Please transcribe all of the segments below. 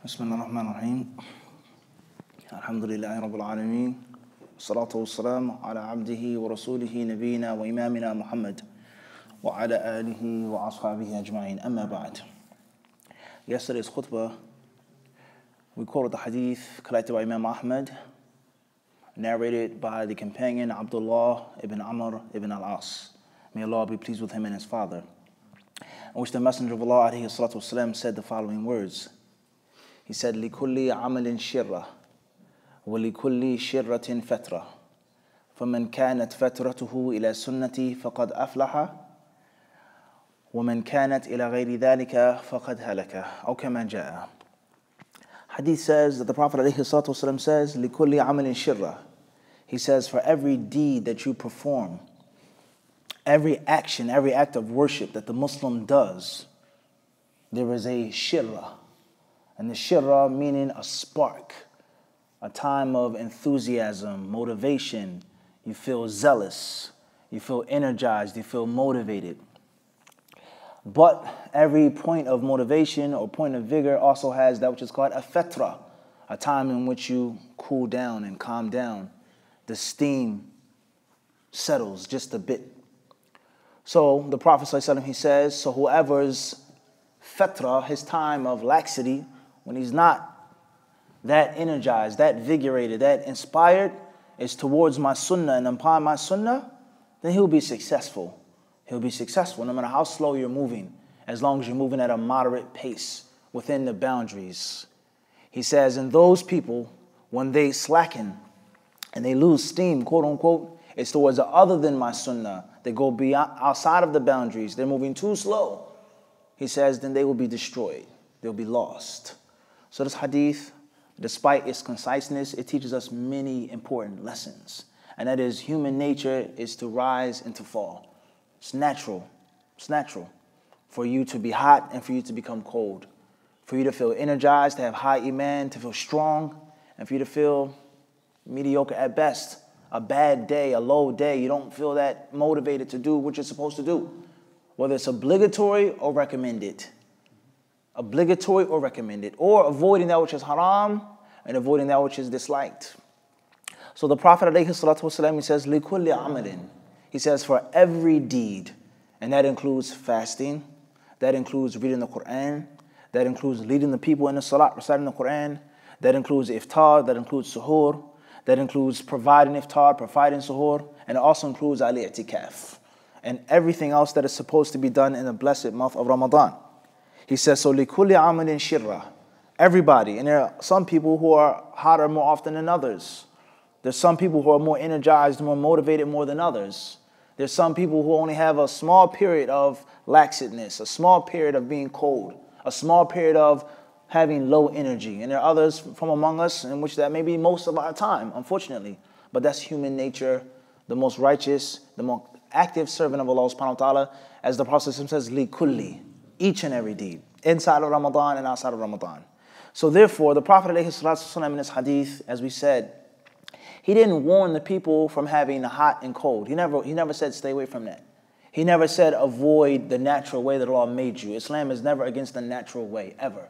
بسم الله الرحمن الرحيم الحمد لله رب العالمين والصلاة والسلام على عبده ورسوله نبينا وإمامنا محمد وعلى آله وأصحابه أجمعين أما بعد. Yesterday's khutbah we quoted the hadith collected by Imam Ahmad, narrated by the companion Abdullah ibn Amr ibn al-As. May Allah be pleased with him and his father. In which the Messenger of Allah alayhi salatu wasalam said the following words. He said, لِكُلِّ عَمَلٍ شِرَّةٍ وَلِكُلِّ شِرَّةٍ فَتْرَةٍ فَمَنْ كَانَتْ فَتْرَتُهُ إِلَى سُنَّتِي فَقَدْ أَفْلَحَ وَمَنْ كَانَتْ إِلَى غَيْرِ ذَلِكَ فَقَدْ هَلَكَ أو كما جاء. Hadith says that the Prophet ﷺ says, لِكُلِّ عَمَلٍ شِرَّةٍ. He says, for every deed that you perform, every action, every act of worship that the Muslim does, there is a shirrah. And the shirrah meaning a spark, a time of enthusiasm, motivation. You feel zealous, you feel energized, you feel motivated. But every point of motivation or point of vigor also has that which is called a fatra, a time in which you cool down and calm down. The steam settles just a bit. So the Prophet ﷺ, he says, so whoever's fatra, his time of laxity, when he's not that energized, that vigorated, that inspired, is towards my sunnah and upon my sunnah, then he'll be successful. He'll be successful no matter how slow you're moving, as long as you're moving at a moderate pace within the boundaries. He says, and those people, when they slacken and they lose steam, quote unquote, it's towards the other than my sunnah. They go beyond, outside of the boundaries. They're moving too slow. He says, then they will be destroyed. They'll be lost. So this hadith, despite its conciseness, it teaches us many important lessons. And that is, human nature is to rise and to fall. It's natural. It's natural for you to be hot and for you to become cold. For you to feel energized, to have high iman, to feel strong, and for you to feel mediocre at best. A bad day, a low day, you don't feel that motivated to do what you're supposed to do. Whether it's obligatory or recommended. Obligatory or recommended, or avoiding that which is haram and avoiding that which is disliked. So the Prophet ﷺ, he says, لِكُلِّ عَمَلٍ. He says, for every deed, and that includes fasting, that includes reading the Quran, that includes leading the people in the salat, reciting the Quran, that includes iftar, that includes suhoor, that includes providing iftar, providing suhoor, and it also includes al-i'tikaf, and everything else that is supposed to be done in the blessed month of Ramadan. He says, so لِكُلِّ عَمَلٍ شِرَّةٍ. Everybody. And there are some people who are hotter more often than others. There's some people who are more energized, more motivated more than others. There's some people who only have a small period of laxedness, a small period of being cold, a small period of having low energy. And there are others from among us in which that may be most of our time, unfortunately. But that's human nature. The most righteous, the most active servant of Allah subhanahu wa ta'ala, as the Prophet says, لِكُلِّ. Each and every deed, inside of Ramadan and outside of Ramadan. So therefore, the Prophet ﷺ in this hadith, as we said, he didn't warn the people from having hot and cold. He never said stay away from that. He never said avoid the natural way that Allah made you. Islam is never against the natural way, ever.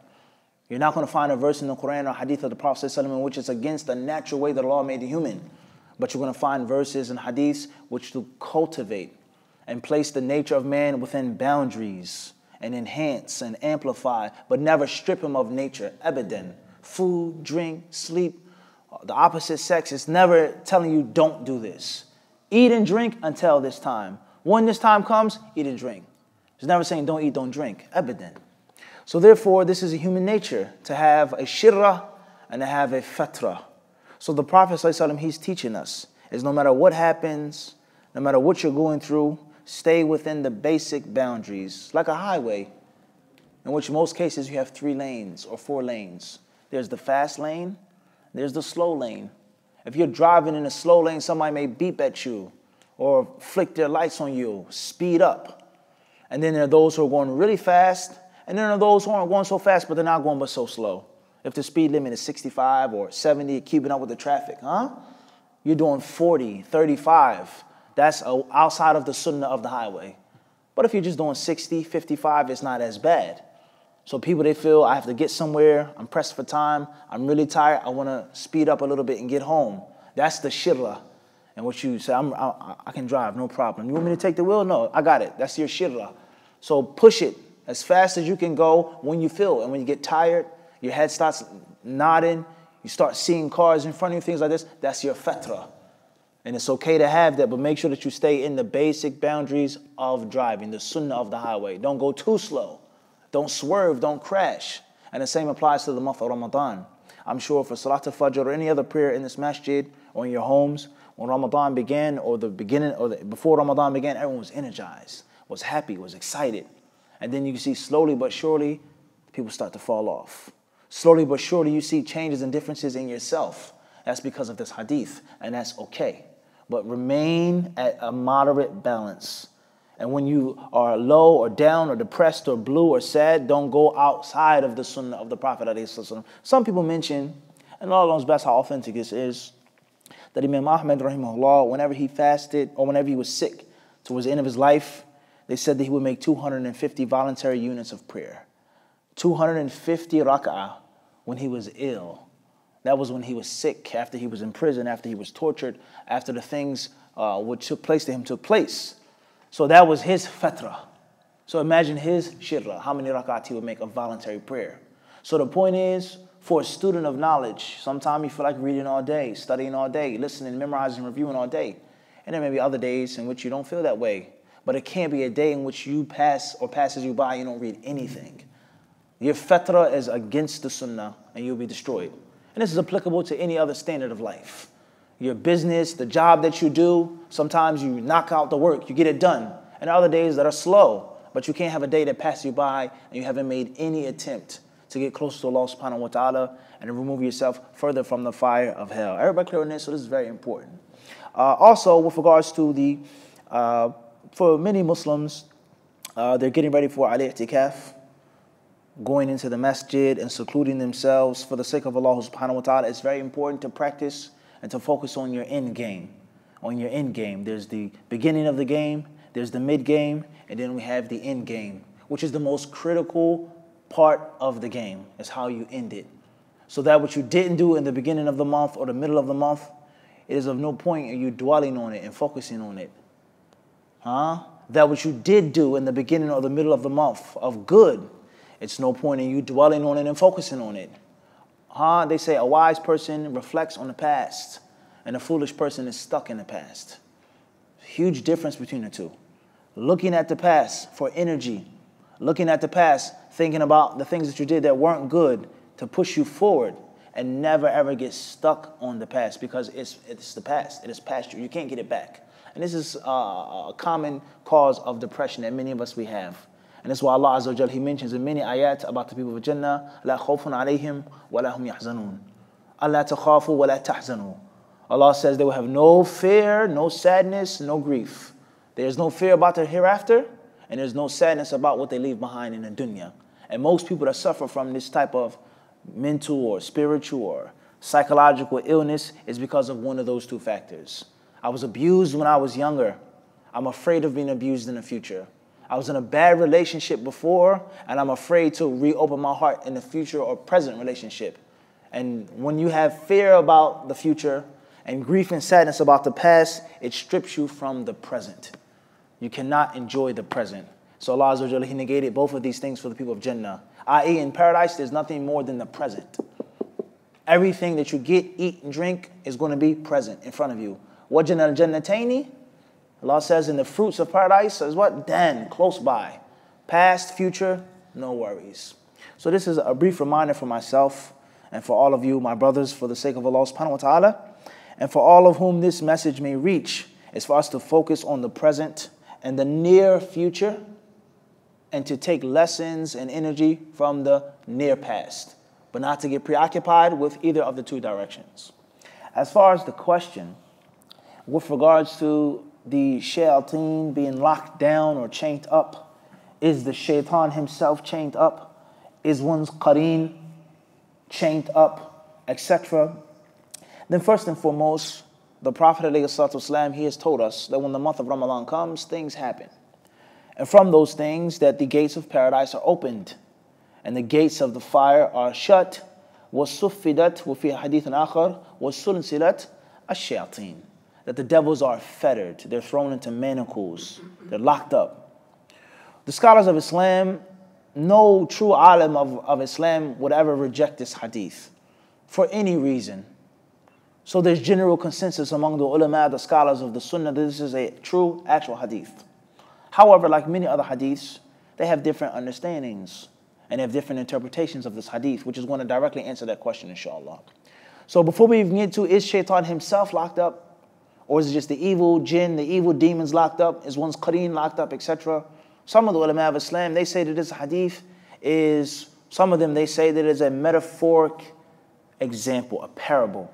You're not going to find a verse in the Quran or hadith of the Prophet ﷺ in which is against the natural way that Allah made the human. But you're going to find verses and hadiths which to cultivate and place the nature of man within boundaries, and enhance and amplify, but never strip him of nature. Abadan. Food, drink, sleep, the opposite sex is never telling you don't do this. Eat and drink until this time. When this time comes, eat and drink. It's never saying don't eat, don't drink. Abadan. So therefore, this is a human nature, to have a shirrah and to have a fatra. So the Prophet ﷺ, he's teaching us, is no matter what happens, no matter what you're going through, stay within the basic boundaries, like a highway, in which in most cases you have 3 lanes or 4 lanes. There's the fast lane, there's the slow lane. If you're driving in a slow lane, somebody may beep at you or flick their lights on you, speed up. And then there are those who are going really fast, and then there are those who aren't going so fast, but they're not going but so slow. If the speed limit is 65 or 70, keeping up with the traffic, you're doing 40, 35. That's outside of the sunnah of the highway. But if you're just doing 60, 55, it's not as bad. So people, they feel I have to get somewhere, I'm pressed for time, I'm really tired, I want to speed up a little bit and get home. That's the shirra. And what you say, I can drive, no problem. You want me to take the wheel? No, I got it. That's your shirra. So push it as fast as you can go when you feel. And when you get tired, your head starts nodding, you start seeing cars in front of you, things like this, that's your fatra. And it's okay to have that, but make sure that you stay in the basic boundaries of driving, the sunnah of the highway. Don't go too slow. Don't swerve, don't crash. And the same applies to the month of Ramadan. I'm sure for Salat al-Fajr or any other prayer in this masjid or in your homes, when Ramadan began or before Ramadan began, everyone was energized, was happy, was excited. And then you can see slowly but surely, people start to fall off. Slowly but surely, you see changes and differences in yourself. That's because of this hadith, and that's okay. But remain at a moderate balance. And when you are low or down or depressed or blue or sad, don't go outside of the sunnah of the Prophet. Some people mention, and Allah knows best how authentic this is, that Imam Ahmad, rahimahullah, whenever he fasted or whenever he was sick towards the end of his life, they said that he would make 250 voluntary units of prayer. 250 rak'ah when he was ill. That was when he was sick, after he was in prison, after he was tortured, after the things which took place to him took place. So that was his fatra. So imagine his shirra, how many rak'at he would make of voluntary prayer. So the point is, for a student of knowledge, sometimes you feel like reading all day, studying all day, listening, memorizing, reviewing all day. And there may be other days in which you don't feel that way. But it can't be a day in which you pass or passes you by, you don't read anything. Your fatra is against the sunnah and you'll be destroyed. And this is applicable to any other standard of life. Your business, the job that you do, sometimes you knock out the work, you get it done. And other days that are slow, but you can't have a day that passes you by and you haven't made any attempt to get closer to Allah subhanahu wa ta'ala and remove yourself further from the fire of hell. Everybody clear on this? So this is very important. Also, with regards to the, for many Muslims, they're getting ready for al-i'tikaf, going into the masjid and secluding themselves for the sake of Allah subhanahu wa ta'ala. It's very important to practice and to focus on your end game. On your end game. There's the beginning of the game, there's the mid game, and then we have the end game, which is the most critical part of the game. Is how you end it. So that what you didn't do in the beginning of the month or the middle of the month, it is of no point in you dwelling on it and focusing on it. That what you did do in the beginning or the middle of the month of good, it's no point in you dwelling on it and focusing on it. They say a wise person reflects on the past and a foolish person is stuck in the past. Huge difference between the two. Looking at the past for energy. Looking at the past, thinking about the things that you did that weren't good to push you forward, and never ever get stuck on the past, because it's the past. It is past you. You can't get it back. And this is a common cause of depression that many of us we have. And that's why Allah Azza wa Jal, He mentions in many ayat about the people of Jannah, لا خوف عليهم ولا هم يحزنون. ألا تخافوا ولا تحزنوا. Allah says they will have no fear, no sadness, no grief. There's no fear about the hereafter, and there's no sadness about what they leave behind in the dunya. And most people that suffer from this type of mental or spiritual or psychological illness is because of one of those two factors. I was abused when I was younger. I'm afraid of being abused in the future. I was in a bad relationship before, and I'm afraid to reopen my heart in the future or present relationship. And when you have fear about the future and grief and sadness about the past, it strips you from the present. You cannot enjoy the present. So Allah Azza wa Jalla, He negated both of these things for the people of Jannah. I.e., in paradise, there's nothing more than the present. Everything that you get, eat, and drink is going to be present in front of you. وَجَنَّ الْجَنَّتَيْنِ, Allah says in the fruits of paradise is what? Then, close by. Past, future, no worries. So this is a brief reminder for myself and for all of you, my brothers, for the sake of Allah subhanahu wa ta'ala, and for all of whom this message may reach, is for us to focus on the present and the near future, and to take lessons and energy from the near past, but not to get preoccupied with either of the two directions. As far as the question, with regards to the shayateen being locked down or chained up, is the shaitan himself chained up? Is one's qareen chained up, etc.? Then first and foremost, the Prophet ﷺ, he has told us that when the month of Ramadan comes, things happen. And from those things, that the gates of paradise are opened. and the gates of the fire are shut. وَالصُّفِّدَتْ وَفِي حَدِيثٍ آخَرٍ وَالسُّلْسِلَتْ الشَّيَاطِينَ. That the devils are fettered, they're thrown into manacles, they're locked up. The scholars of Islam, no true alim of Islam would ever reject this hadith for any reason. So there's general consensus among the ulama, the scholars of the sunnah, that this is a true, actual hadith. However, like many other hadiths, they have different understandings and have different interpretations of this hadith, which is going to directly answer that question, inshallah. So before we even get to, is shaitan himself locked up? Or is it just the evil jinn, the evil demons locked up? Is one's qareen locked up, etc.? Some of the ulama of Islam, they say that this hadith is, some of them, they say that it is a metaphoric example, a parable,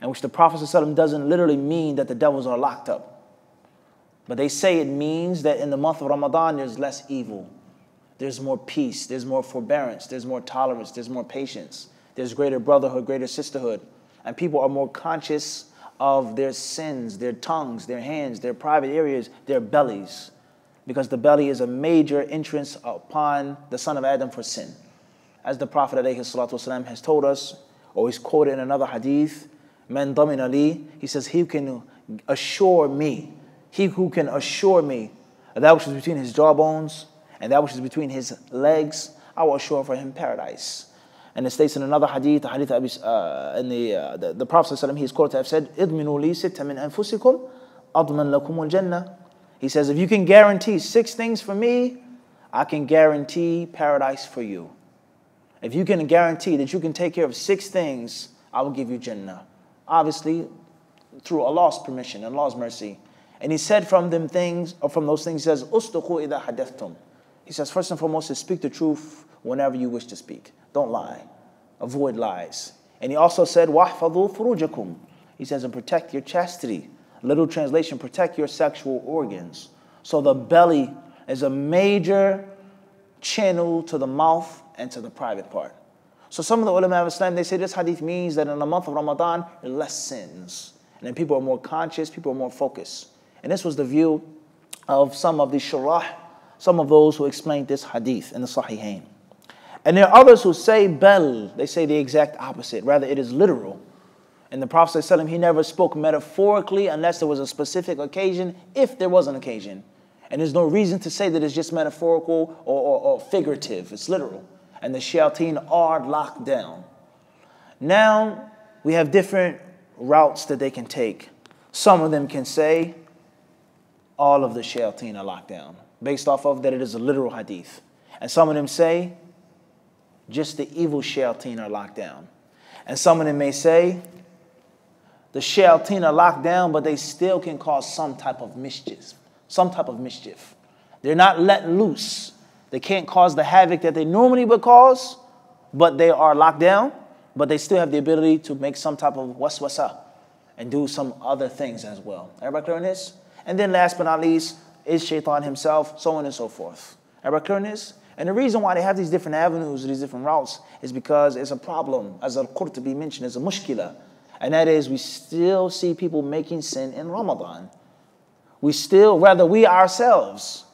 in which the Prophet ﷺ doesn't literally mean that the devils are locked up. But they say it means that in the month of Ramadan, there's less evil. There's more peace, there's more forbearance, there's more tolerance, there's more patience. There's greater brotherhood, greater sisterhood. And people are more conscious of their sins, their tongues, their hands, their private areas, their bellies. Because the belly is a major entrance upon the son of Adam for sin. As the Prophet ﷺ has told us, or he's quoted in another hadith, Man damina li, he says, he who can assure me, that which is between his jawbones and that which is between his legs, I will assure for him paradise. And it states in another hadith, the Prophet ﷺ, he is quoted to have said, "Idminu li sitta min anfusikum, adman lakum al-jannah." He says, if you can guarantee 6 things for me, I can guarantee paradise for you. If you can guarantee that you can take care of 6 things, I will give you Jannah. Obviously, through Allah's permission and Allah's mercy. And he said from those things, he says, "Ustuqu idha hadaftum." He says, first and foremost, is speak the truth whenever you wish to speak. Don't lie. Avoid lies. And he also said, "Wahfadhu furujakum." He says, and protect your chastity. Little translation, protect your sexual organs. So the belly is a major channel to the mouth and to the private part. So some of the ulama of Islam, they say this hadith means that in the month of Ramadan, there are less sins. And then people are more conscious, people are more focused. And this was the view of some of the shurah, some of those who explained this hadith in the Sahihain. And there are others who say bel, they say the exact opposite. Rather, it is literal. And the Prophet ﷺ, he never spoke metaphorically unless there was a specific occasion, if there was an occasion. And there's no reason to say that it's just metaphorical or figurative. It's literal. And the shayateen are locked down. Now, we have different routes that they can take. Some of them can say all of the shayateen are locked down, based off of that it is a literal hadith. And some of them say just the evil shayateen are locked down. And some of them may say the shayateen are locked down, but they still can cause some type of mischief. They're not let loose. They can't cause the havoc that they normally would cause, but they are locked down, but they still have the ability to make some type of waswasa and do some other things as well. Everybody clear on this? And then last but not least, is shaitan himself, so on and so forth. Everybody clear on this? And the reason why they have these different avenues, these different routes, is because it's a problem, as Al-Qurtubi mentioned, it's a mushkila. And that is, we still see people making sin in Ramadan. We ourselves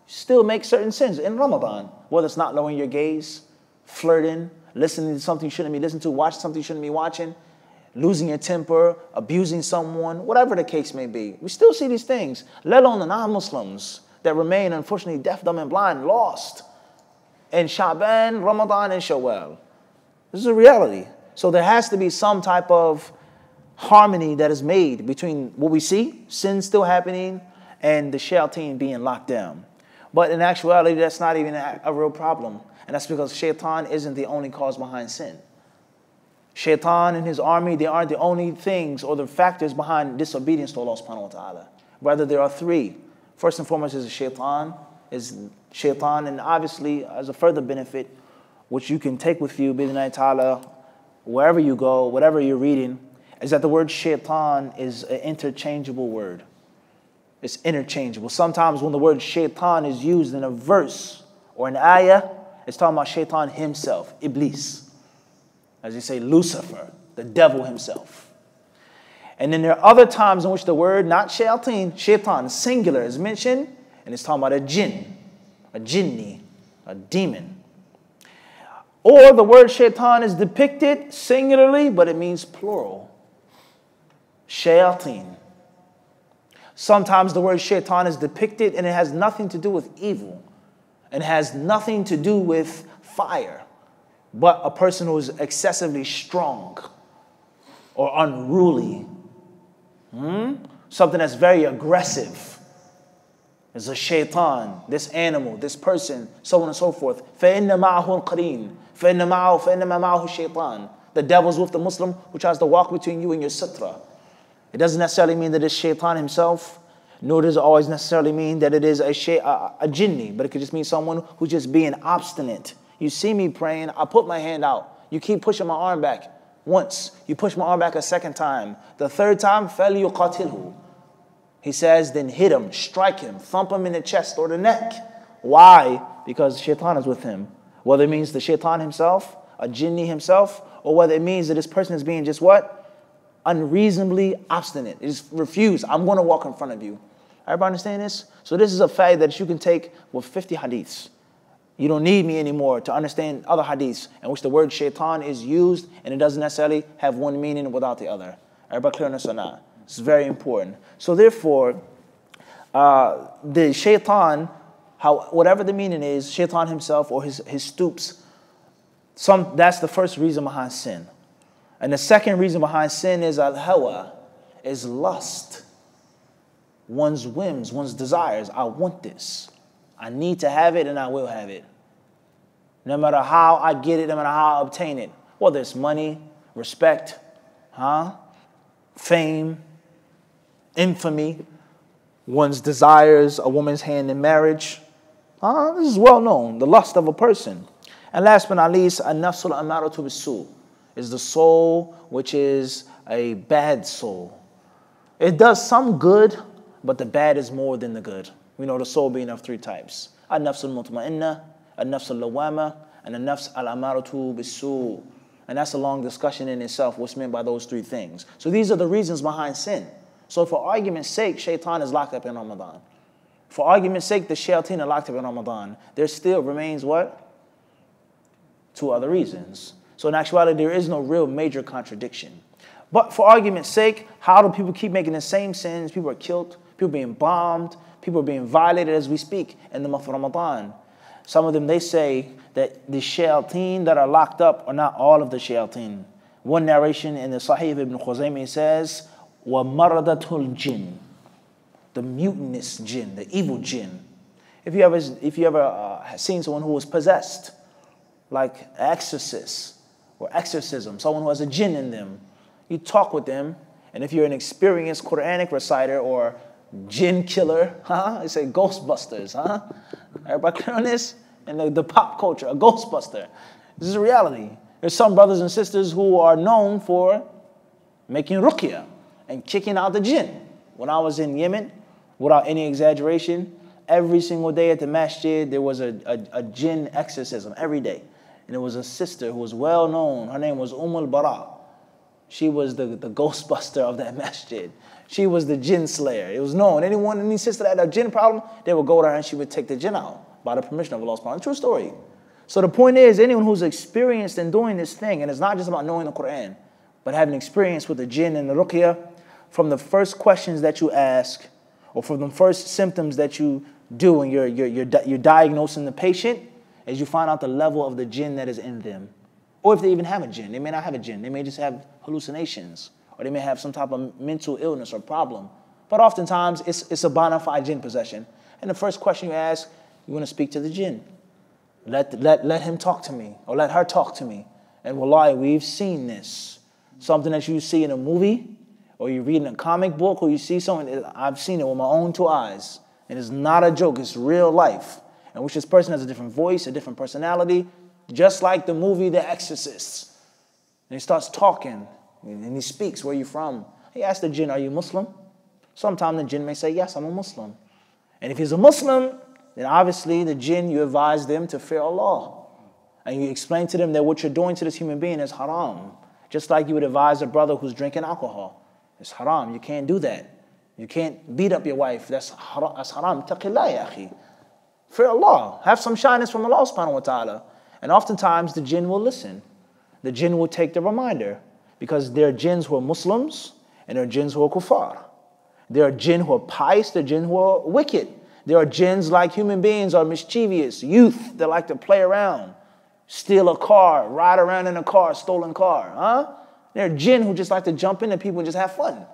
still make certain sins in Ramadan. Whether it's not lowering your gaze, flirting, listening to something you shouldn't be listening to, watching something you shouldn't be watching, losing your temper, abusing someone, whatever the case may be. We still see these things, let alone the non-Muslims that remain, unfortunately, deaf, dumb, and blind, lost in Sha'ban, Ramadan, and Shawwal. This is a reality. So there has to be some type of harmony that is made between what we see, sin still happening, and the shayateen being locked down. But in actuality, that's not even a real problem. And that's because shaitan isn't the only cause behind sin. Shaitan and his army, they aren't the only things or the factors behind disobedience to Allah subhanahu wa ta'ala. Rather, there are 3. First and foremost is shaitan, and obviously, as a further benefit, which you can take with you, bi'idhnillahi ta'ala, wherever you go, whatever you're reading, is that the word shaitan is an interchangeable word. It's interchangeable. Sometimes when the word shaitan is used in a verse or an ayah, it's talking about shaitan himself, Iblis. As you say, Lucifer, the devil himself. And then there are other times in which the word, not shayateen, shaitan, singular, is mentioned, and it's talking about a jinn, a jinni, a demon. Or the word shaitan is depicted singularly, but it means plural. Shayateen. Sometimes the word shaitan is depicted and it has nothing to do with evil. And has nothing to do with fire. But a person who is excessively strong or unruly. Something that's very aggressive. Is a shaitan, this animal, this person, so on and so forth. فَإِنَّ مَعَهُ الْقَرِينَ فَإِنَّمَا مَعَهُ الشَّيْطَانِ. The devil's with the Muslim who tries to walk between you and your sutra. It doesn't necessarily mean that it's shaitan himself, nor does it always necessarily mean that it is a jinni, but it could just mean someone who's just being obstinate. You see me praying, I put my hand out. You keep pushing my arm back once. You push my arm back a second time. The third time, فَلْيُقَاتِلْهُ. He says, then hit him, strike him, thump him in the chest or the neck. Why? Because shaitan is with him. Whether it means the shaitan himself, a jinni himself, or whether it means that this person is being just what? Unreasonably obstinate. It just refused. I'm going to walk in front of you. Everybody understand this? So this is a fact that you can take with 50 hadiths. You don't need me anymore to understand other hadiths in which the word shaitan is used and it doesn't necessarily have one meaning without the other. Everybody clear on this or not? It's very important. So therefore, the shaitan, whatever the meaning is, shaitan himself or his stoops, that's the first reason behind sin. And the second reason behind sin is al-hawa, is lust. One's whims, one's desires. I want this. I need to have it and I will have it. No matter how I get it, no matter how I obtain it. Whether it's money, respect, fame, infamy, one's desires, a woman's hand in marriage. This is well known, the lust of a person. And last but not least, an-nafsul amaratu bis-su, is the soul which is a bad soul. It does some good, but the bad is more than the good. We know the soul being of three types. An-nafsul mutma'inna, an-nafsul lawama, and an-nafs al-amaratu bis-su. And that's a long discussion in itself, what's meant by those three things. So these are the reasons behind sin. So for argument's sake, shaitan is locked up in Ramadan. For argument's sake, the shayateen are locked up in Ramadan. There still remains what? Two other reasons. So in actuality, there is no real major contradiction. But for argument's sake, how do people keep making the same sins? People are killed, people are being bombed, people are being violated as we speak in the month of Ramadan. Some of them, they say that the shayateen that are locked up are not all of the shayateen. One narration in the Sahih of Ibn Khuzaymah says, وَمَرَدَةُ الْجِنِّ, the mutinous jinn, the evil jinn. If you ever seen someone who was possessed, like an exorcist or exorcism, someone who has a jinn in them, you talk with them, and if you're an experienced Quranic reciter or jinn killer, they say Ghostbusters, Everybody clear on this? And the pop culture, a Ghostbuster. This is reality. There's some brothers and sisters who are known for making ruqyah and kicking out the jinn. When I was in Yemen, without any exaggeration, every single day at the masjid, there was a jinn exorcism every day. And it was a sister who was well known. Her name was al-Bara. She was the Ghostbuster of that masjid. She was the jinn slayer. It was known. Any sister that had a jinn problem, they would go to her and she would take the jinn out by the permission of Allah subhanahu wa ta'ala. True story. So the point is, anyone who's experienced in doing this thing, and it's not just about knowing the Quran, but having experience with the jinn and the ruqyah, from the first questions that you ask, or from the first symptoms that you do, and you're diagnosing the patient, as you find out the level of the jinn that is in them. Or if they even have a jinn. They may not have a jinn. They may just have hallucinations. Or they may have some type of mental illness or problem. But oftentimes, it's a bona fide jinn possession. And the first question you ask, you want to speak to the jinn. Let him talk to me. Or let her talk to me. And wallahi, we've seen this. Something that you see in a movie, or you read in a comic book, or you see someone, I've seen it with my own two eyes. And it's not a joke, it's real life. In which this person has a different voice, a different personality, just like the movie The Exorcist. And he starts talking, and he speaks, where are you from? He asks the jinn, are you Muslim? Sometimes the jinn may say, yes, I'm a Muslim. And if he's a Muslim, then obviously the jinn, you advise them to fear Allah. And you explain to them that what you're doing to this human being is haram. Just like you would advise a brother who's drinking alcohol. It's haram, you can't do that. You can't beat up your wife, that's haram. Taqillah, ya akhi. Fear Allah. Have some shyness from Allah subhanahu wa ta'ala. And oftentimes the jinn will listen. The jinn will take the reminder, because there are jinns who are Muslims and there are jinns who are kuffar. There are jinn who are pious, there are jinn who are wicked. There are jinns like human beings are mischievous, youth that like to play around, steal a car, ride around in a car, stolen car. Huh? There are jinn who just like to jump into people and just have fun.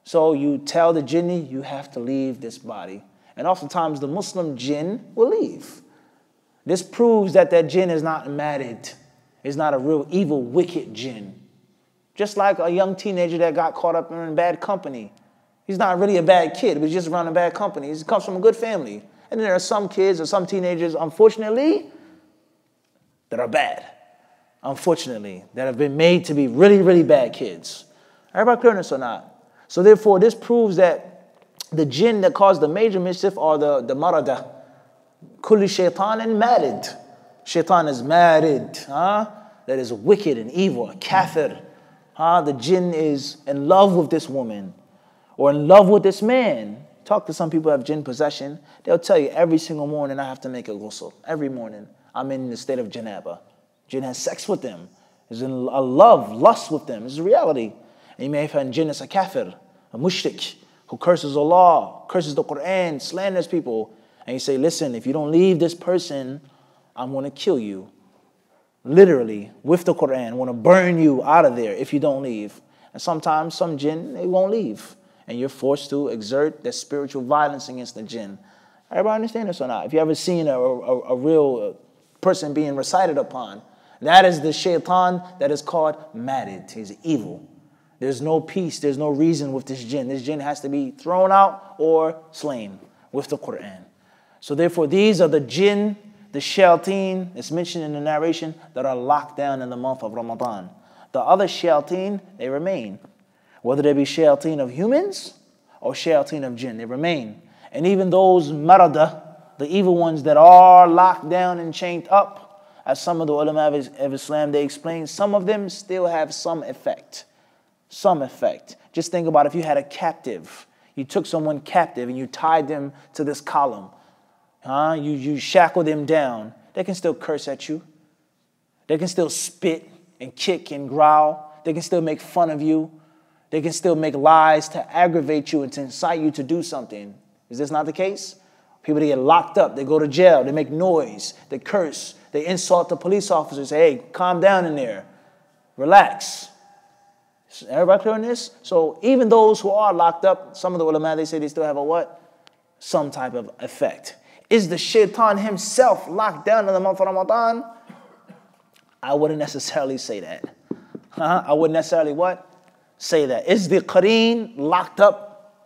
So you tell the jinni, you have to leave this body. And oftentimes the Muslim jinn will leave. This proves that that jinn is not married. It's not a real evil, wicked jinn. Just like a young teenager that got caught up in bad company. He's not really a bad kid, but he's just around a bad company. He comes from a good family. And then there are some kids or some teenagers, unfortunately, that are bad. Unfortunately, that have been made to be really, really bad kids. Everybody clear on this or not? So therefore, this proves that the jinn that caused the major mischief are the marada. Kulli shaitan and married. Shaitan is married. Huh? That is wicked and evil, a kafir. The jinn is in love with this woman or in love with this man. Talk to some people who have jinn possession. They'll tell you every single morning I have to make a ghusl. Every morning I'm in the state of janaba. Jinn has sex with them. There's a love, lust with them. It's a reality. And you may find jinn as a kafir, a mushrik, who curses Allah, curses the Quran, slanders people. And you say, listen, if you don't leave this person, I'm going to kill you. Literally, with the Quran, I want to burn you out of there if you don't leave. And sometimes some jinn, they won't leave. And you're forced to exert that spiritual violence against the jinn. Everybody understand this or not? If you ever seen a real person being recited upon, that is the shaitan that is called married. He's evil. There's no peace. There's no reason with this jinn. This jinn has to be thrown out or slain with the Quran. So therefore, these are the jinn, the shayateen, it's mentioned in the narration, that are locked down in the month of Ramadan. The other shayateen, they remain. Whether they be shayateen of humans or shayateen of jinn, they remain. And even those marada, the evil ones that are locked down and chained up, as some of the ulama of Islam, they explain, some of them still have some effect. Some effect. Just think about if you had a captive. You took someone captive and you tied them to this column. You shackle them down. They can still curse at you. They can still spit and kick and growl. They can still make fun of you. They can still make lies to aggravate you and to incite you to do something. Is this not the case? People, they get locked up. They go to jail. They make noise. They curse. They insult the police officers. Say, hey, calm down in there. Relax. Everybody clear on this? So even those who are locked up, some of the ulama, they say they still have a what? Some type of effect. Is the shaitan himself locked down in the month of Ramadan? I wouldn't necessarily say that. I wouldn't necessarily what? Say that. Is the qareen locked up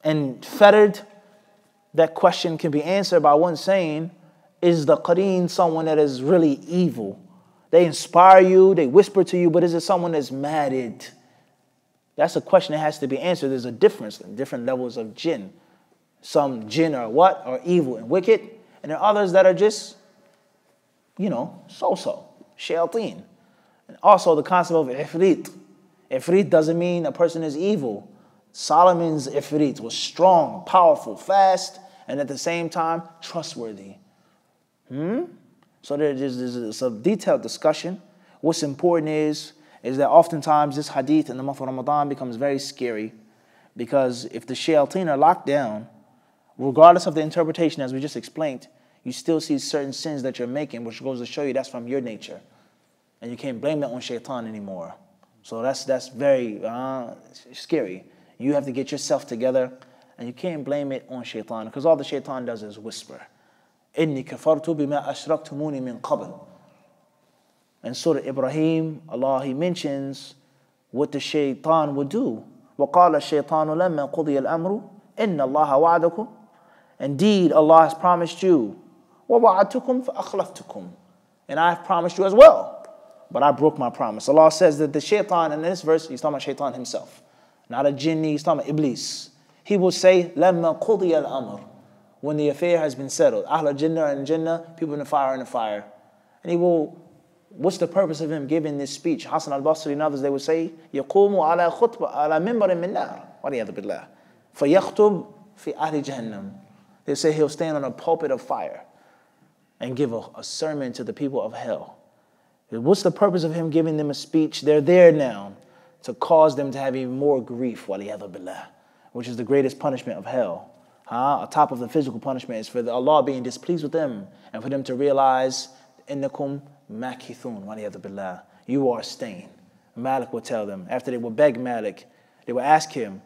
and fettered? That question can be answered by one saying, is the qareen someone that is really evil? They inspire you, they whisper to you, but is it someone that's married? That's a question that has to be answered. There's a difference in different levels of jinn. Some jinn are what? Are evil and wicked. And there are others that are just, so-so, shayateen. And also the concept of ifrit. Ifrit doesn't mean a person is evil. Solomon's ifrit was strong, powerful, fast, and at the same time, trustworthy. So there's a detailed discussion. What's important is that oftentimes this hadith in the month of Ramadan becomes very scary, because if the shayateen are locked down, regardless of the interpretation, as we just explained, you still see certain sins that you're making, which goes to show you that's from your nature. And you can't blame that on shaitan anymore. So that's very scary. You have to get yourself together, and you can't blame it on shaitan, because all the shaitan does is whisper. إِنِّي كَفَرْتُ بِمَا أَشْرَكْتُمُونِ مِنْ قَبْلِ. In Surah Ibrahim, Allah, He mentions what the shaitan would do. وَقَالَ الشَّيْطَانُ لَمَّا قُضِيَ الْأَمْرُ إِنَّ اللَّهَ وَعَدَكُمْ. Indeed, Allah has promised you. وَوَعَدْتُكُمْ فَأَخْلَفْتُكُمْ. And I have promised you as well, but I broke my promise. Allah says that the shaitan, in this verse, He's talking about shaitan himself. Not a jinni, He's talking about Iblis. He will say, لَمَّا قُضِيَ الْأَمْرُ. When the affair has been settled. Ahl Jannah and Jannah, people in the fire and the fire. And he will, what's the purpose of him giving this speech? Hassan al-Basri and others, they would say, يَقُومُ عَلَى خُطْبَ عَلَى مِنْبَرٍ مِنْ نَارٍ وَلِيَذُ بِاللَّهِ فَيَخْتُبْ فِي أَهْلِ جَهَنَّمٍ. They say he'll stand on a pulpit of fire. and give a sermon to the people of hell. What's the purpose of him giving them a speech? They're there now to cause them to have even more grief, waliyadhu billah, which is the greatest punishment of hell. On top of the physical punishment is for Allah being displeased with them and for them to realize, innakum makithun, waliyadhu billah, you are staying. Malik would tell them, after they would beg Malik, they would ask him,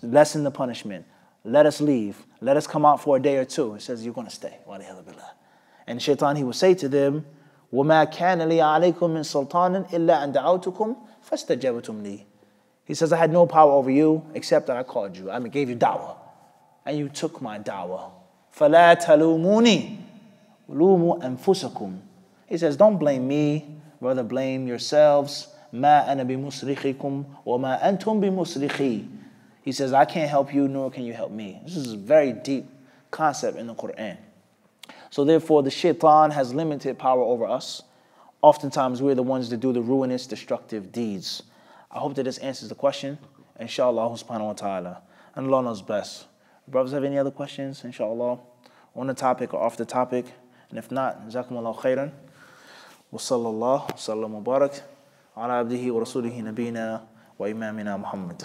lessen the punishment, let us leave, let us come out for a day or two. He says, you're going to stay, waliyadhu billah. And Shaitan, he would say to them, وَمَا كَانَ لِي عَلَيْكُم مِّن سُلْطَانٍ إِلَّا أَن دَعَوْتُكُمْ فَاسْتَجَبْتُمْ لِي. He says, I had no power over you except that I called you. I gave you da'wah. And you took my da'wah. فَلَا تَلُومُونِي لُومُوا أَنفُسَكُمْ. He says, don't blame me, rather blame yourselves. مَا أَنَا بِمُصْرِخِكُمْ وَمَا أَنْتُمْ بِمُصْرِخِي. He says, I can't help you, nor can you help me. This is a very deep concept in the Quran. So therefore, the shaitan has limited power over us. Oftentimes, we're the ones that do the ruinous, destructive deeds. I hope that this answers the question. Inshallah subhanahu wa ta'ala. And Allah knows best. Brothers, have any other questions, inshallah, on the topic or off the topic? And if not, jazakumullahu khairan. Wa sallallahu sallam wa barak ala abdihi wa rasulihi nabina wa imamina Muhammad.